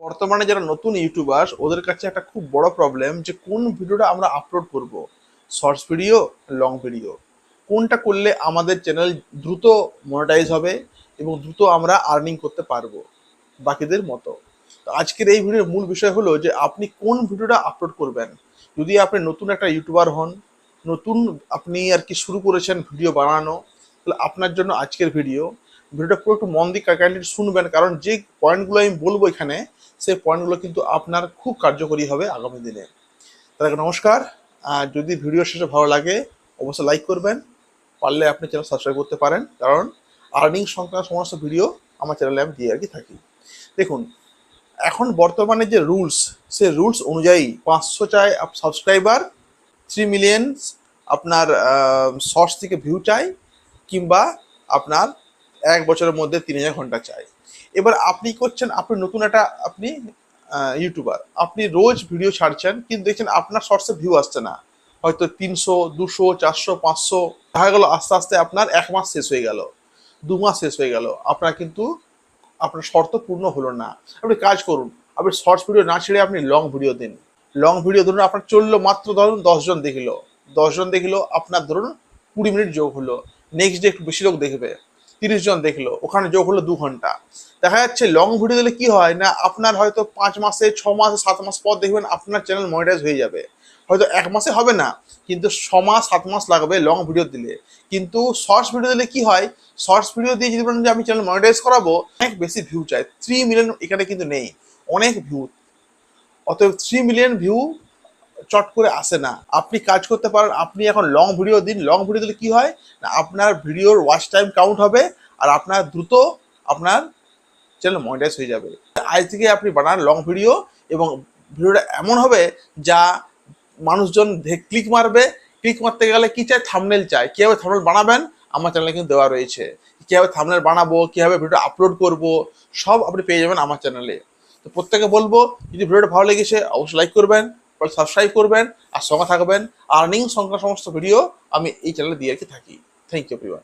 বর্তমানে যারা নতুন ইউটিউবার ওদের কাছে একটা খুব বড় প্রবলেম যে কোন ভিডিওটা আমরা আপলোড করব, শর্টস ভিডিও, লং ভিডিও, কোনটা করলে আমাদের চ্যানেল দ্রুত মনিটাইজ হবে এবং দ্রুত আমরা আর্নিং করতে পারবো বাকিদের মতো। তো আজকের এই ভিডিওর মূল বিষয় হলো যে আপনি কোন ভিডিওটা আপলোড করবেন। যদি আপনি নতুন একটা ইউটিউবার হন, নতুন আপনি আর কি শুরু করেছেন ভিডিও বানানো, তাহলে আপনার জন্য আজকের ভিডিওটা পুরো একটু মন দিয়ে কাইন্ডলি শুনবেন, কারণ যে পয়েন্টগুলো আমি বলবো এখানে সেই পয়েন্টগুলো কিন্তু আপনার খুব কার্যকরী হবে আগামী দিনে। তার আগে নমস্কার। যদি ভিডিও শেষে ভালো লাগে অবশ্যই লাইক করবেন, পারলে আপনি চ্যানেল সাবস্ক্রাইব করতে পারেন, কারণ আর্নিং সংক্রান্ত সমস্ত ভিডিও আমার চ্যানেলে আমি দিয়ে আর কি থাকি। দেখুন, এখন বর্তমানে যে রুলস, সেই রুলস অনুযায়ী 500 চাই সাবস্ক্রাইবার, 3 মিলিয়ন আপনার শর্টস থেকে ভিউ চাই, কিংবা আপনার 1 বছরের মধ্যে 3000 ঘন্টা চাই। এবার আপনি করছেন, আপনি নতুন একটা আপনি ইউটিউবার, আপনি রোজ ভিডিও ছাড়ছেন কিন্তু দেখছেন আপনার শর্টসে ভিউ আসছে না, হয়তো 300, 200, 400, 500 দেখা গেল। আস্তে আস্তে আপনার 1 মাস শেষ হয়ে গেল, 2 মাস শেষ হয়ে গেল, আপনার কিন্তু আপনার শর্ত পূর্ণ হলো না। আপনি কাজ করুন, আপনি শর্টস ভিডিও না ছেড়ে আপনি লং ভিডিও দিন। লং ভিডিও ধরুন আপনার চললো, মাত্র ধরুন 10 জন দেখলো, 10 জন দেখলো, আপনার ধরুন 20 মিনিট যোগ হলো, নেক্সট ডে একটু বেশি লোক দেখবে, 30 জন দেখলো, ওখানে যোগ হলো 2 ঘন্টা। দেখা যাচ্ছে লং ভিডিও দিলে কি হয় না, আপনার হয়তো 5 মাসে, 6 মাসে, 7 মাস পর দেখবেন আপনার চ্যানেল মনিটাইজ হয়ে যাবে। হয়তো 1 মাসে হবে না, কিন্তু 6 মাস 7 মাস লাগবে লং ভিডিও দিলে। কিন্তু শর্টস ভিডিও দিলে কি হয়, শর্টস ভিডিও দিয়ে যদি বলেন যে আমি চ্যানেল মনিটাইজ করাবো, অনেক বেশি ভিউ চাই, 3 মিলিয়ন এখানে কিন্তু নেই, অনেক ভিউ। অতএব 3 মিলিয়ন ভিউ চট করে আসে না। আপনি কাজ করতে পারেন, আপনি এখন লং ভিডিও দিন। লং ভিডিও দিলে কি হয় না, আপনার ভিডিওর ওয়াচ টাইম কাউন্ট হবে আর আপনার দ্রুত আপনার চ্যানেল মনিটাইজ হয়ে যাবে। আজ থেকে আপনি বানান লং ভিডিও, এবং ভিডিওটা এমন হবে যা মানুষজন ক্লিক মারবে। ক্লিক মারতে গেলে কি চাই, থাম্বনেল চাই। কীভাবে থাম্বনেল বানাবেন আমার চ্যানেলে কিন্তু দেওয়া রয়েছে, কীভাবে থাম্বনেল বানাবো, কীভাবে ভিডিও আপলোড করব, সব আপনি পেয়ে যাবেন আমার চ্যানেলে। তো প্রত্যেকে বলবো, যদি ভিডিওটা ভালো লেগেছে অবশ্যই লাইক করবেন, সাবস্ক্রাইব করবেন আর সঙ্গে থাকবেন। আর্নিং সংক্রান্ত সমস্ত ভিডিও আমি এই চ্যানেলে দিয়ে থাকি। Thank you everyone.